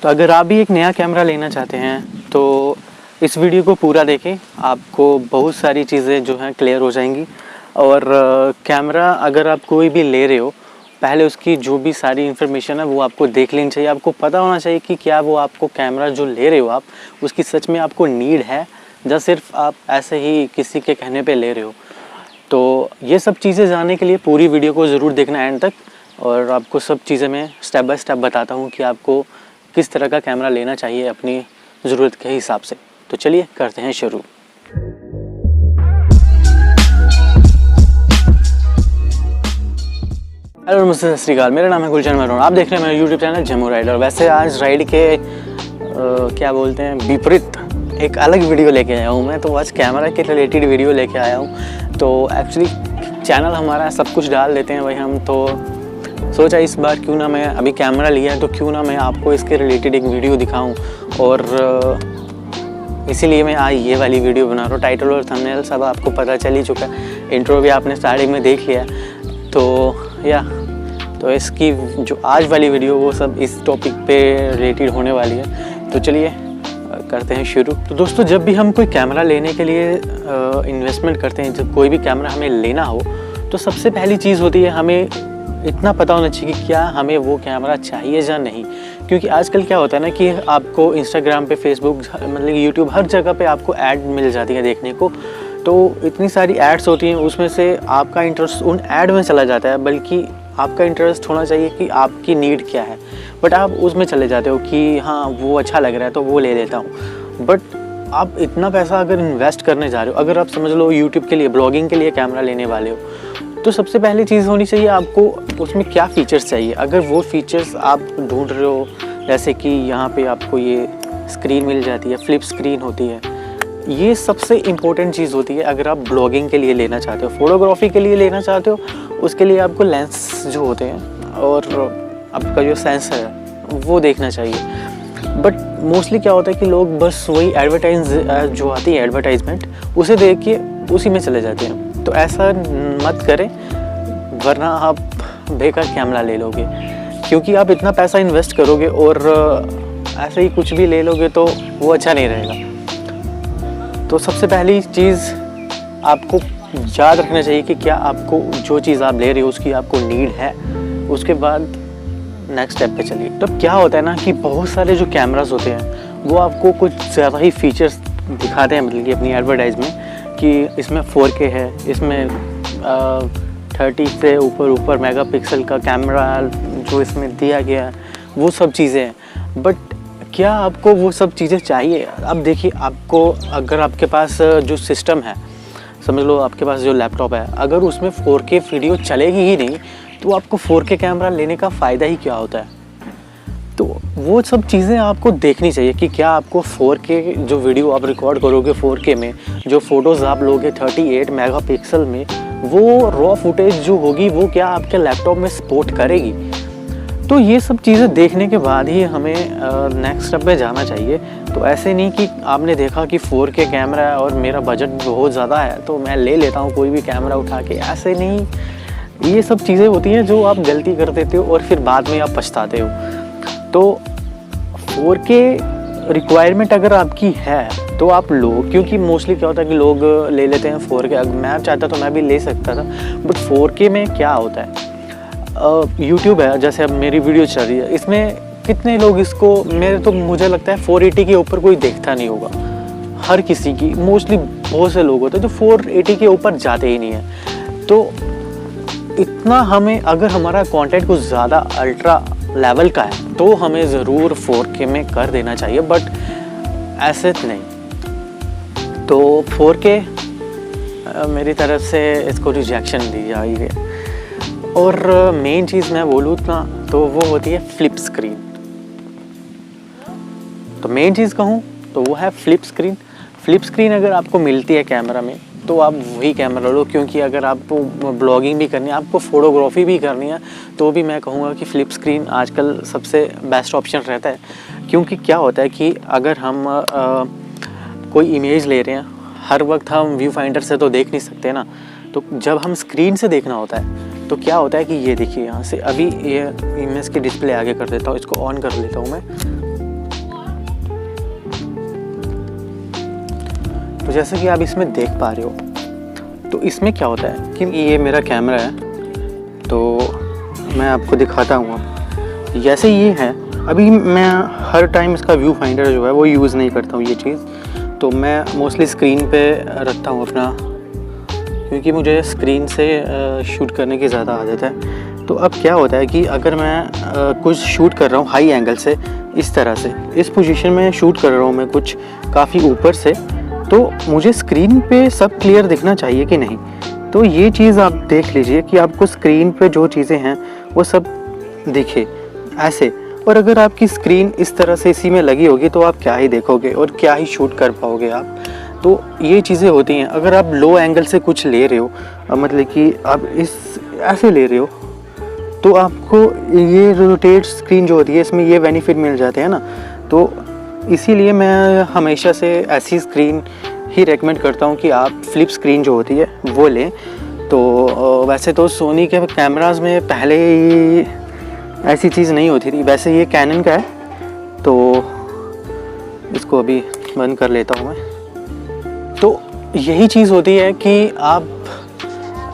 तो अगर आप भी एक नया कैमरा लेना चाहते हैं तो इस वीडियो को पूरा देखें, आपको बहुत सारी चीज़ें जो हैं क्लियर हो जाएंगी। और कैमरा अगर आप कोई भी ले रहे हो, पहले उसकी जो भी सारी इन्फॉर्मेशन है वो आपको देख लेनी चाहिए। आपको पता होना चाहिए कि क्या वो आपको कैमरा जो ले रहे हो आप, उसकी सच में आपको नीड है या सिर्फ आप ऐसे ही किसी के कहने पे ले रहे हो। तो ये सब चीज़ें जानने के लिए पूरी वीडियो को ज़रूर देखना एंड तक, और आपको सब चीज़ें मैं स्टेप बाय स्टेप बताता हूँ कि आपको किस तरह का कैमरा लेना चाहिए अपनी ज़रूरत के हिसाब से। तो चलिए करते हैं शुरू। हेलो नमस्ते सत श्री अकाल, मेरा नाम है गुलशन मरोन, आप देख रहे हैं मेरा यूट्यूब चैनल जम्मू राइडर। वैसे आज राइड के क्या बोलते हैं विपरीत एक अलग वीडियो लेके आया हूँ मैं। तो आज कैमरा के रिलेटेड वीडियो लेके आया हूँ। तो एक्चुअली चैनल हमारा सब कुछ डाल देते हैं भाई हम, तो सोचा इस बार क्यों ना मैं अभी कैमरा लिया है तो क्यों ना मैं आपको इसके रिलेटेड एक वीडियो दिखाऊं। और इसीलिए मैं आज ये वाली वीडियो बना रहा हूँ। टाइटल और थंबनेल सब आपको पता चल ही चुका है, इंट्रो भी आपने स्टार्टिंग में देख लिया। तो इसकी जो आज वाली वीडियो वो सब इस टॉपिक पे रिलेटेड होने वाली है। तो चलिए करते हैं शुरू। तो दोस्तों, जब भी हम कोई कैमरा लेने के लिए इन्वेस्टमेंट करते हैं, जब कोई भी कैमरा हमें लेना हो तो सबसे पहली चीज़ होती है हमें इतना पता होना चाहिए कि क्या हमें वो कैमरा चाहिए या नहीं। क्योंकि आजकल क्या होता है ना कि आपको इंस्टाग्राम पे, फेसबुक, मतलब यूट्यूब, हर जगह पे आपको ऐड मिल जाती है देखने को। तो इतनी सारी एड्स होती हैं, उसमें से आपका इंटरेस्ट उन ऐड में चला जाता है, बल्कि आपका इंटरेस्ट होना चाहिए कि आपकी नीड क्या है। बट आप उसमें चले जाते हो कि हाँ वो अच्छा लग रहा है तो वो ले लेता हूँ। बट आप इतना पैसा अगर इन्वेस्ट करने जा रहे हो, अगर आप समझ लो यूट्यूब के लिए, ब्लॉगिंग के लिए कैमरा लेने वाले हो, तो सबसे पहली चीज़ होनी चाहिए आपको उसमें क्या फ़ीचर्स चाहिए। अगर वो फीचर्स आप ढूंढ रहे हो, जैसे कि यहाँ पे आपको ये स्क्रीन मिल जाती है, फ्लिप स्क्रीन होती है, ये सबसे इम्पोर्टेंट चीज़ होती है। अगर आप ब्लॉगिंग के लिए लेना चाहते हो, फोटोग्राफी के लिए लेना चाहते हो, उसके लिए आपको लेंस जो होते हैं और आपका जो सेंसर है वो देखना चाहिए। बट मोस्टली क्या होता है कि लोग बस वही जो आती है एडवर्टाइजमेंट, उसे देख के उसी में चले जाते हैं। तो ऐसा मत करें, वरना आप बेकार कैमरा ले लोगे। क्योंकि आप इतना पैसा इन्वेस्ट करोगे और ऐसे ही कुछ भी ले लोगे तो वो अच्छा नहीं रहेगा। तो सबसे पहली चीज़ आपको याद रखना चाहिए कि क्या आपको जो चीज़ आप ले रहे हो उसकी आपको नीड है। उसके बाद नेक्स्ट स्टेप पे चलिए। तो क्या होता है ना कि बहुत सारे जो कैमरास होते हैं वो आपको कुछ ज़्यादा ही फीचर्स दिखाते हैं, मतलब कि अपनी एडवर्टाइज में, कि इसमें 4K है, इसमें 30 से ऊपर मेगापिक्सल का कैमरा जो इसमें दिया गया है, वो सब चीज़ें हैं। बट क्या आपको वो सब चीज़ें चाहिए? अब देखिए, आपको अगर आपके पास जो सिस्टम है, समझ लो आपके पास जो लैपटॉप है, अगर उसमें 4K वीडियो चलेगी ही नहीं तो आपको 4K कैमरा लेने का फ़ायदा ही क्या होता है? तो वो सब चीज़ें आपको देखनी चाहिए कि क्या आपको 4K जो वीडियो आप रिकॉर्ड करोगे 4K में, जो फ़ोटोज़ आप लोगे 38 मेगापिक्सल में, वो रॉ फुटेज जो होगी वो क्या आपके लैपटॉप में सपोर्ट करेगी? तो ये सब चीज़ें देखने के बाद ही हमें नेक्स्ट स्टेप पे जाना चाहिए। तो ऐसे नहीं कि आपने देखा कि 4K कैमरा है और मेरा बजट बहुत ज़्यादा है तो मैं ले लेता हूँ कोई भी कैमरा उठा के, ऐसे नहीं। ये सब चीज़ें होती हैं जो आप गलती कर देते हो और फिर बाद में आप पछताते हो। तो 4K रिक्वायरमेंट अगर आपकी है तो आप लो, क्योंकि मोस्टली क्या होता है कि लोग ले लेते हैं 4K। अगर मैं चाहता तो मैं भी ले सकता था, बट 4K में क्या होता है, यूट्यूब है, जैसे अब मेरी वीडियो चल रही है, इसमें कितने लोग इसको, मुझे लगता है 480 के ऊपर कोई देखता नहीं होगा। हर किसी की, मोस्टली बहुत से लोग होते हैं तो 480 के ऊपर जाते ही नहीं है। तो इतना हमें, अगर हमारा कंटेंट कुछ ज़्यादा अल्ट्रा लेवल का है तो हमें ज़रूर 4K में कर देना चाहिए, बट ऐसे नहीं। तो 4K मेरी तरफ से इसको रिजेक्शन दी जाएगी। और मेन चीज़ मैं बोलूँ ना तो वो होती है फ्लिप स्क्रीन। तो मेन चीज़ कहूँ तो वो है फ्लिप स्क्रीन। फ्लिप स्क्रीन अगर आपको मिलती है कैमरा में तो आप वही कैमरा लो, क्योंकि अगर आपको ब्लॉगिंग भी करनी है, आपको फोटोग्राफी भी करनी है, तो भी मैं कहूँगा कि फ्लिप स्क्रीन आजकल सबसे बेस्ट ऑप्शन रहता है। क्योंकि क्या होता है कि अगर हम कोई इमेज ले रहे हैं, हर वक्त हम व्यू फाइंडर से तो देख नहीं सकते ना, तो जब हम स्क्रीन से देखना होता है तो क्या होता है कि ये देखिए यहाँ से, अभी ये इमेज की डिस्प्ले आगे कर देता हूँ, इसको ऑन कर लेता हूँ मैं। तो जैसे कि आप इसमें देख पा रहे हो, तो इसमें क्या होता है कि ये मेरा कैमरा है, तो मैं आपको दिखाता हूँ। जैसे ये है, अभी मैं हर टाइम इसका व्यू फाइंडर जो है वो यूज़ नहीं करता हूँ ये चीज़, तो मैं मोस्टली स्क्रीन पे रखता हूँ अपना, क्योंकि मुझे स्क्रीन से शूट करने की ज़्यादा आदत है। तो अब क्या होता है कि अगर मैं कुछ शूट कर रहा हूँ हाई एंगल से, इस तरह से इस पोजीशन में शूट कर रहा हूँ मैं कुछ काफ़ी ऊपर से, तो मुझे स्क्रीन पे सब क्लियर दिखना चाहिए कि नहीं। तो ये चीज़ आप देख लीजिए कि आपको स्क्रीन पे जो चीज़ें हैं वो सब दिखे ऐसे। और अगर आपकी स्क्रीन इस तरह से इसी में लगी होगी तो आप क्या ही देखोगे और क्या ही शूट कर पाओगे आप। तो ये चीज़ें होती हैं। अगर आप लो एंगल से कुछ ले रहे हो, मतलब कि आप इस ऐसे ले रहे हो, तो आपको ये रोटेट स्क्रीन जो होती है इसमें ये बेनिफिट मिल जाते हैं ना। तो इसीलिए मैं हमेशा से ऐसी स्क्रीन ही रेकमेंड करता हूँ कि आप फ्लिप स्क्रीन जो होती है वो लें। तो वैसे तो सोनी के कैमरास में पहले ही ऐसी चीज़ नहीं होती थी। वैसे ये कैनन का है, तो इसको अभी बंद कर लेता हूँ मैं। तो यही चीज़ होती है कि आप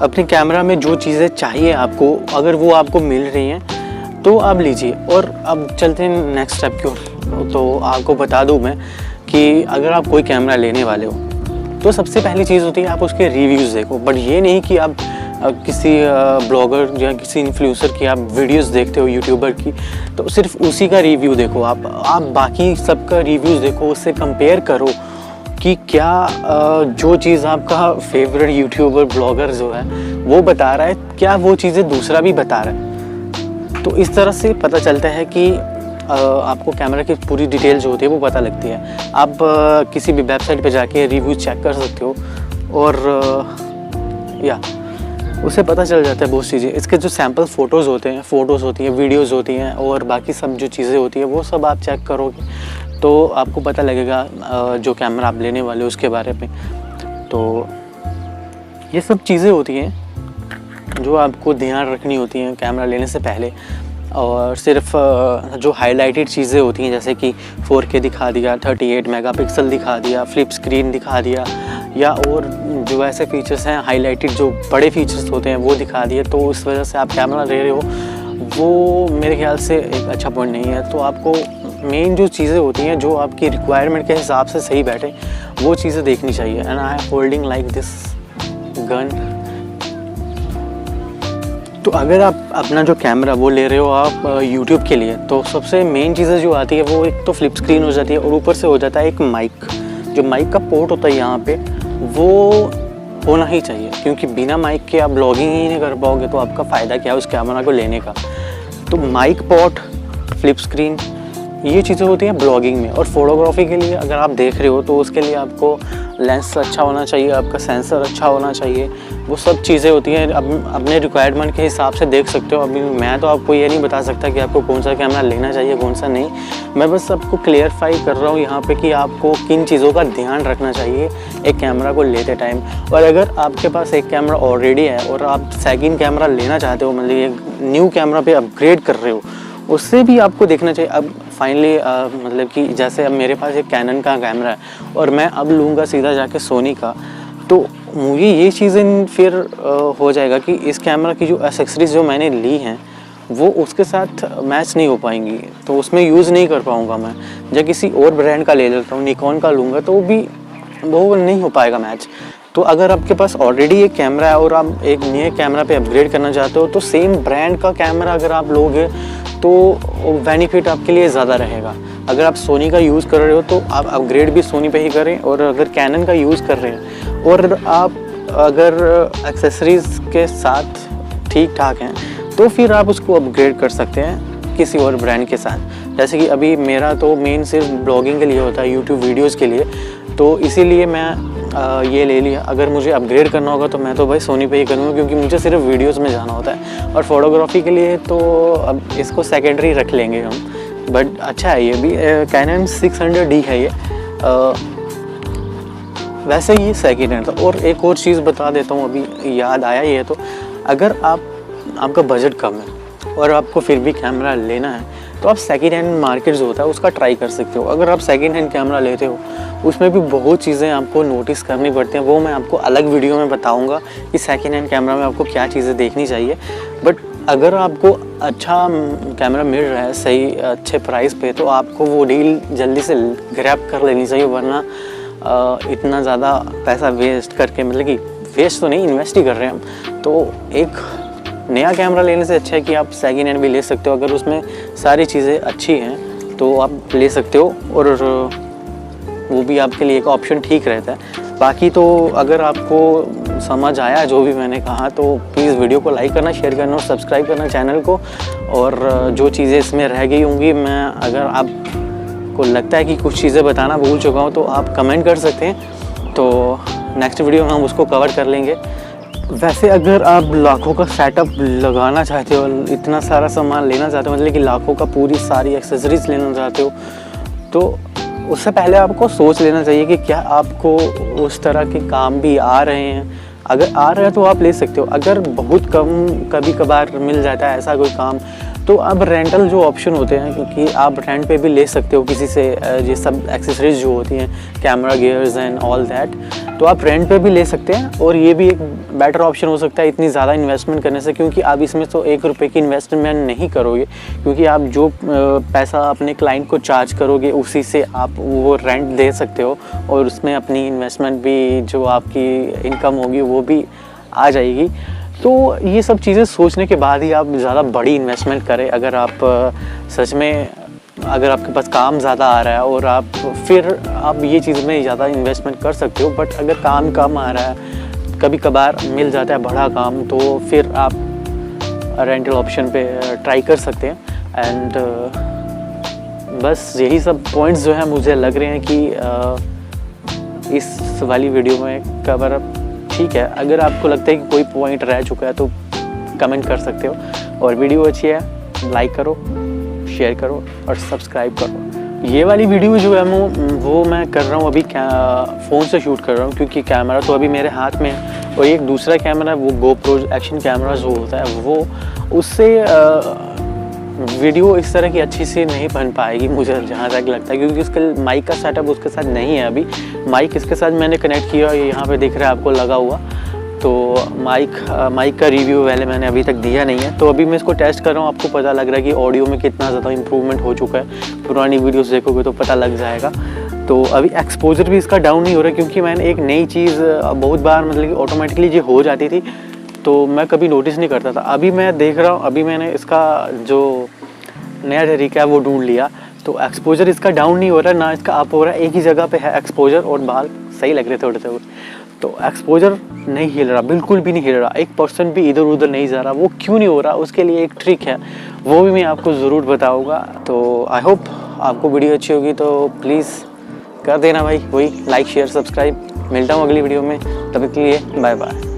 अपने कैमरा में जो चीज़ें चाहिए आपको, अगर वो आपको मिल रही हैं तो आप लीजिए। और अब चलते हैं नेक्स्ट स्टेप की ओर। तो आपको बता दूं मैं कि अगर आप कोई कैमरा लेने वाले हो तो सबसे पहली चीज़ होती है आप उसके रिव्यूज़ देखो। बट ये नहीं कि आप किसी ब्लॉगर या किसी इन्फ्लुएंसर की आप वीडियोस देखते हो, यूट्यूबर की, तो सिर्फ उसी का रिव्यू देखो। आप बाकी सबका रिव्यूज़ देखो, उससे कंपेयर करो कि क्या जो चीज़ आपका फेवरेट यूट्यूबर ब्लॉगर जो है वो बता रहा है, क्या वो चीज़ें दूसरा भी बता रहा है। तो इस तरह से पता चलता है कि आपको कैमरा की पूरी डिटेल जो होती है वो पता लगती है। आप किसी भी वेबसाइट पे जाके रिव्यू चेक कर सकते हो और या उससे पता चल जाता है बहुत चीज़ें। इसके जो सैम्पल फ़ोटोज़ होते हैं, फ़ोटोज़ होती हैं, वीडियोज़ होती हैं और बाकी सब जो चीज़ें होती हैं वो सब आप चेक करोगे तो आपको पता लगेगा जो कैमरा आप लेने वाले हो उसके बारे में। तो ये सब चीज़ें होती हैं जो आपको ध्यान रखनी होती हैं कैमरा लेने से पहले। और सिर्फ जो हाईलाइटेड चीज़ें होती हैं, जैसे कि 4K दिखा दिया, 38 मेगापिक्सल दिखा दिया, फ्लिप स्क्रीन दिखा दिया, या और जो ऐसे फीचर्स हैं हाईलाइटेड जो बड़े फीचर्स होते हैं वो दिखा दिए, तो उस वजह से आप कैमरा ले रहे हो, वो मेरे ख्याल से एक अच्छा पॉइंट नहीं है। तो आपको मेन जो चीज़ें होती हैं जो आपकी रिक्वायरमेंट के हिसाब से सही बैठे वो चीज़ें देखनी चाहिए। And I am holding like this gun. तो अगर आप अपना जो कैमरा वो ले रहे हो आप यूट्यूब के लिए, तो सबसे मेन चीज़ें जो आती है वो एक तो फ्लिप स्क्रीन हो जाती है और ऊपर से हो जाता है एक माइक। जो माइक का पोर्ट होता है यहाँ पे वो होना ही चाहिए, क्योंकि बिना माइक के आप ब्लॉगिंग ही नहीं कर पाओगे तो आपका फ़ायदा क्या है उस कैमरा को लेने का। तो माइक, पोर्ट, फ्लिप स्क्रीन, ये चीज़ें होती हैं ब्लॉगिंग में। और फोटोग्राफी के लिए अगर आप देख रहे हो तो उसके लिए आपको लेंस अच्छा होना चाहिए, आपका सेंसर अच्छा होना चाहिए, वो सब चीज़ें होती हैं। अब अपने रिक्वायरमेंट के हिसाब से देख सकते हो। अभी मैं तो आपको ये नहीं बता सकता कि आपको कौन सा कैमरा लेना चाहिए कौन सा नहीं। मैं बस आपको क्लियरफाई कर रहा हूँ यहाँ पे कि आपको किन चीज़ों का ध्यान रखना चाहिए एक कैमरा को लेते टाइम। और अगर आपके पास एक कैमरा ऑलरेडी है और आप सेकंड कैमरा लेना चाहते हो, मतलब एक न्यू कैमरा पे अपग्रेड कर रहे हो, उससे भी आपको देखना चाहिए। अब फाइनली मतलब कि जैसे अब मेरे पास एक कैनन का कैमरा है और मैं अब लूँगा सीधा जाके सोनी का, तो मुझे ये चीज़ें फिर हो जाएगा कि इस कैमरा की जो एक्सेसरीज जो मैंने ली हैं वो उसके साथ मैच नहीं हो पाएंगी, तो उसमें यूज़ नहीं कर पाऊँगा मैं। जब किसी और ब्रांड का ले लेता हूँ, निकॉन का लूँगा, तो भी वो नहीं हो पाएगा मैच। तो अगर आपके पास ऑलरेडी एक कैमरा है और आप एक नए कैमरा पे अपग्रेड करना चाहते हो, तो सेम ब्रांड का कैमरा अगर आप लोगे तो बेनिफिट आपके लिए ज़्यादा रहेगा। अगर आप सोनी का यूज़ कर रहे हो तो आप अपग्रेड भी सोनी पे ही करें, और अगर कैनन का यूज़ कर रहे हैं और आप अगर एक्सेसरीज़ के साथ ठीक ठाक हैं तो फिर आप उसको अपग्रेड कर सकते हैं किसी और ब्रांड के साथ। जैसे कि अभी मेरा तो मेन सिर्फ ब्लॉगिंग के लिए होता है, यूट्यूब वीडियोज़ के लिए, तो इसीलिए मैं ये ले लिया। अगर मुझे अपग्रेड करना होगा तो मैं तो भाई सोनी पे ही करूँगा, क्योंकि मुझे सिर्फ वीडियोस में जाना होता है। और फोटोग्राफी के लिए तो अब इसको सेकेंडरी रख लेंगे हम, बट अच्छा है ये भी। कैनन 600D है ये, वैसे ये सेकेंड हैंड था। और एक और चीज़ बता देता हूँ, अभी याद आया ये, तो अगर आपका बजट कम है और आपको फिर भी कैमरा लेना है तो आप सेकेंड हैंड मार्केट जो होता है उसका ट्राई कर सकते हो। अगर आप सेकेंड हैंड कैमरा लेते हो उसमें भी बहुत चीज़ें आपको नोटिस करनी पड़ती हैं, वो मैं आपको अलग वीडियो में बताऊँगा कि सेकेंड हैंड कैमरा में आपको क्या चीज़ें देखनी चाहिए। बट अगर आपको अच्छा कैमरा मिल रहा है सही अच्छे प्राइस पे, तो आपको वो डील जल्दी से ग्रैब कर लेनी चाहिए, वरना इतना ज़्यादा पैसा वेस्ट करके, मतलब कि वेस्ट तो नहीं, इन्वेस्ट ही कर रहे हैं हम, तो एक नया कैमरा लेने से अच्छा है कि आप सेकेंड हैंड भी ले सकते हो। अगर उसमें सारी चीज़ें अच्छी हैं तो आप ले सकते हो, और वो भी आपके लिए एक ऑप्शन ठीक रहता है। बाकी तो अगर आपको समझ आया जो भी मैंने कहा, तो प्लीज़ वीडियो को लाइक करना, शेयर करना और सब्सक्राइब करना चैनल को। और जो चीज़ें इसमें रह गई होंगी, मैं अगर आपको लगता है कि कुछ चीज़ें बताना भूल चुका हूँ तो आप कमेंट कर सकते हैं, तो नेक्स्ट वीडियो में हम उसको कवर कर लेंगे। वैसे अगर आप लाखों का सेटअप लगाना चाहते हो, इतना सारा सामान लेना चाहते हो, मतलब कि लाखों का पूरी सारी एक्सेसरीज लेना चाहते हो, तो उससे पहले आपको सोच लेना चाहिए कि क्या आपको उस तरह के काम भी आ रहे हैं। अगर आ रहा है तो आप ले सकते हो। अगर बहुत कम कभी कभार मिल जाता है ऐसा कोई काम, तो अब रेंटल जो ऑप्शन होते हैं, क्योंकि आप रेंट पे भी ले सकते हो किसी से ये सब एक्सेसरीज जो होती हैं, camera gears and all that, तो आप रेंट पे भी ले सकते हैं। और ये भी एक बेटर ऑप्शन हो सकता है इतनी ज़्यादा इन्वेस्टमेंट करने से, क्योंकि आप इसमें तो 1 रुपये की इन्वेस्टमेंट नहीं करोगे, क्योंकि आप जो पैसा अपने क्लाइंट को चार्ज करोगे उसी से आप वो रेंट दे सकते हो, और उसमें अपनी इन्वेस्टमेंट भी, जो आपकी इनकम होगी वो भी आ जाएगी। तो ये सब चीज़ें सोचने के बाद ही आप ज़्यादा बड़ी इन्वेस्टमेंट करें। अगर आप सच में, अगर आपके पास काम ज़्यादा आ रहा है और आप ये चीज़ में ज़्यादा इन्वेस्टमेंट कर सकते हो। बट अगर काम कम आ रहा है, कभी कभार मिल जाता है बड़ा काम, तो फिर आप रेंटल ऑप्शन पे ट्राई कर सकते हैं। एंड बस यही सब पॉइंट्स जो है मुझे लग रहे हैं कि इस वाली वीडियो में कवर अप ठीक है। अगर आपको लगता है कि कोई पॉइंट रह चुका है तो कमेंट कर सकते हो। और वीडियो अच्छी है लाइक करो, शेयर करो और सब्सक्राइब करो। ये वाली वीडियो जो है वो मैं कर रहा हूँ अभी फ़ोन से शूट कर रहा हूँ, क्योंकि कैमरा तो अभी मेरे हाथ में है। और एक दूसरा कैमरा, वो GoPro एक्शन कैमरा जो होता है, वो उससे वीडियो इस तरह की अच्छी सी नहीं बन पाएगी मुझे जहाँ तक लगता है, क्योंकि उसका माइक का सेटअप उसके साथ नहीं है। अभी माइक इसके साथ मैंने कनेक्ट किया, यहाँ पे दिख रहा है आपको लगा हुआ, तो माइक का रिव्यू पहले मैंने अभी तक दिया नहीं है। तो अभी मैं इसको टेस्ट कर रहा हूँ, आपको पता लग रहा है कि ऑडियो में कितना ज़्यादा इम्प्रूवमेंट हो चुका है। पुरानी वीडियोस देखोगे तो पता लग जाएगा। तो अभी एक्सपोजर भी इसका डाउन नहीं हो रहा, क्योंकि मैंने एक नई चीज़ बहुत बार, मतलब कि ऑटोमेटिकली जो हो जाती थी, तो मैं कभी नोटिस नहीं करता था। अभी मैं देख रहा हूँ, अभी मैंने इसका जो नया तरीका है वो ढूंढ लिया, तो एक्सपोजर इसका डाउन नहीं हो रहा है, ना इसका अप हो रहा है। एक ही जगह पे है एक्सपोजर, और बाल सही लग रहे थोड़े थोड़े। तो एक्सपोजर नहीं हिल रहा, बिल्कुल भी नहीं हिल रहा, 1% भी इधर उधर नहीं जा रहा। वो क्यों नहीं हो रहा, उसके लिए एक ट्रिक है, वो भी मैं आपको ज़रूर बताऊँगा। तो आई होप आपको वीडियो अच्छी होगी, तो प्लीज़ कर देना भाई, वही लाइक शेयर सब्सक्राइब। मिलता हूँ अगली वीडियो में, तब तक के लिए बाय बाय।